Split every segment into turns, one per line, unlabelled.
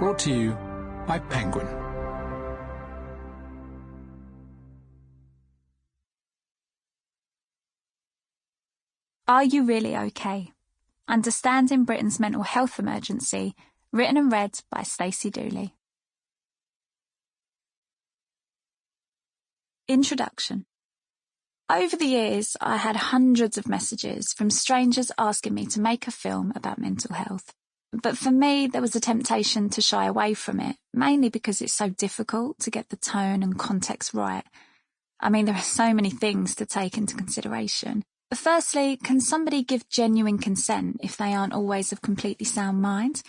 Brought to you by Penguin.
Are You Really OK? Understanding Britain's Mental Health Emergency, written and read by Stacey Dooley. Introduction. Over the years, I had hundreds of messages from strangers asking me to make a film about mental health. But for me, there was a temptation to shy away from it, mainly because it's so difficult to get the tone and context right. I mean, there are so many things to take into consideration. Firstly, can somebody give genuine consent if they aren't always of completely sound mind?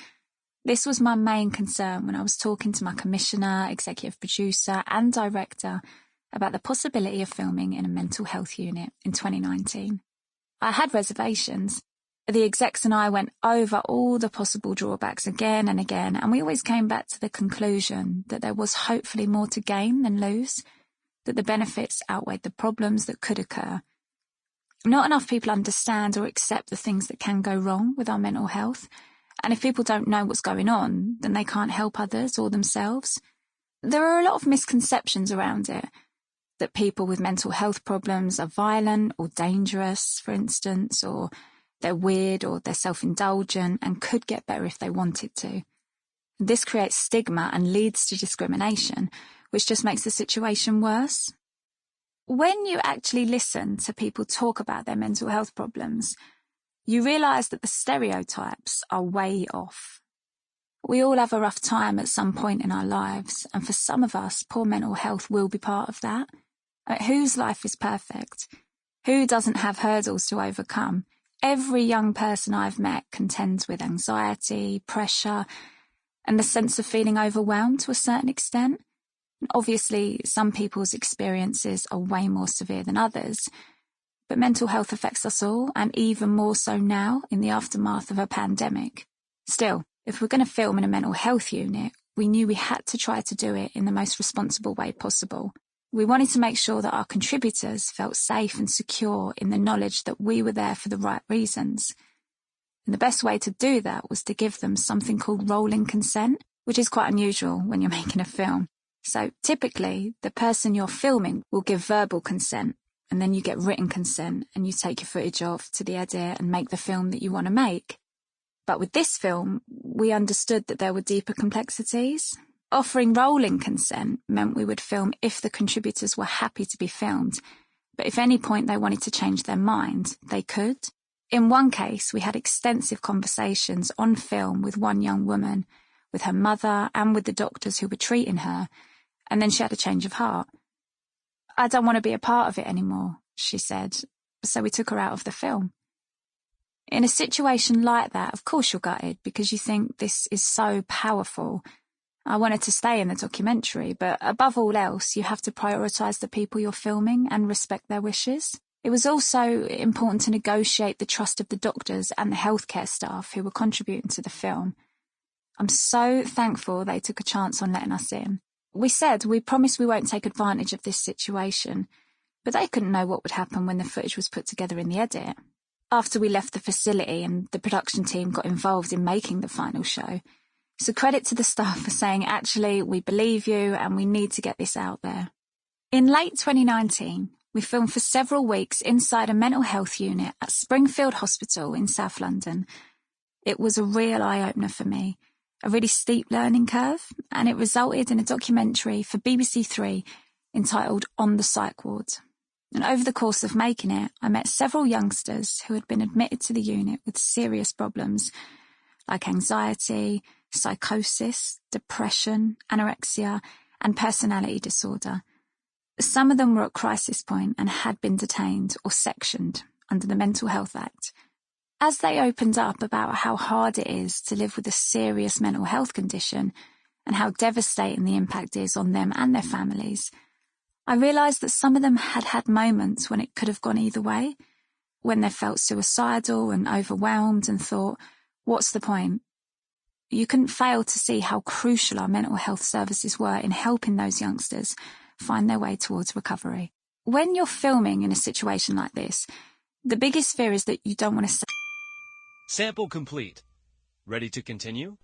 This was my main concern when I was talking to my commissioner, executive producer and director about the possibility of filming in a mental health unit in 2019. I had reservations. The execs and I went over all the possible drawbacks again and again, and we always came back to the conclusion that there was hopefully more to gain than lose, that the benefits outweighed the problems that could occur. Not enough people understand or accept the things that can go wrong with our mental health, and if people don't know what's going on, then they can't help others or themselves. There are a lot of misconceptions around it, that people with mental health problems are violent or dangerous, for instance, or they're weird or they're self-indulgent and could get better if they wanted to. This creates stigma and leads to discrimination, which just makes the situation worse. When you actually listen to people talk about their mental health problems, you realise that the stereotypes are way off. We all have a rough time at some point in our lives, and for some of us, poor mental health will be part of that. Whose life is perfect? Who doesn't have hurdles to overcome? Every young person I've met contends with anxiety, pressure, and the sense of feeling overwhelmed to a certain extent. Obviously, some people's experiences are way more severe than others, but mental health affects us all, and even more so now in the aftermath of a pandemic. Still, if we're going to film in a mental health unit, we knew we had to try to do it in the most responsible way possible. We wanted to make sure that our contributors felt safe and secure in the knowledge that we were there for the right reasons. And the best way to do that was to give them something called rolling consent, which is quite unusual when you're making a film. So typically, the person you're filming will give verbal consent, and then you get written consent and you take your footage off to the edit and make the film that you want to make. But with this film, we understood that there were deeper complexities. Offering rolling consent meant we would film if the contributors were happy to be filmed, but if at any point they wanted to change their mind, they could. In one case, we had extensive conversations on film with one young woman, with her mother and with the doctors who were treating her, and then she had a change of heart. "I don't want to be a part of it anymore," she said, so we took her out of the film. In a situation like that, of course you're gutted because you think this is so powerful. I wanted to stay in the documentary, but above all else, you have to prioritise the people you're filming and respect their wishes. It was also important to negotiate the trust of the doctors and the healthcare staff who were contributing to the film. I'm so thankful they took a chance on letting us in. We said we promised we won't take advantage of this situation, but they couldn't know what would happen when the footage was put together in the edit. After we left the facility and the production team got involved in making the final show. So credit to the staff for saying, actually, we believe you and we need to get this out there. In late 2019, we filmed for several weeks inside a mental health unit at Springfield Hospital in South London. It was a real eye-opener for me, a really steep learning curve, and it resulted in a documentary for BBC Three entitled On the Psych Ward. And over the course of making it, I met several youngsters who had been admitted to the unit with serious problems like anxiety, psychosis, depression, anorexia, and personality disorder. Some of them were at crisis point and had been detained or sectioned under the Mental Health Act. As they opened up about how hard it is to live with a serious mental health condition and how devastating the impact is on them and their families, I realised that some of them had had moments when it could have gone either way, when they felt suicidal and overwhelmed and thought, what's the point? You couldn't fail to see how crucial our mental health services were in helping those youngsters find their way towards recovery. When you're filming in a situation like this, the biggest fear is that you don't want to...
Sample complete. Ready to continue?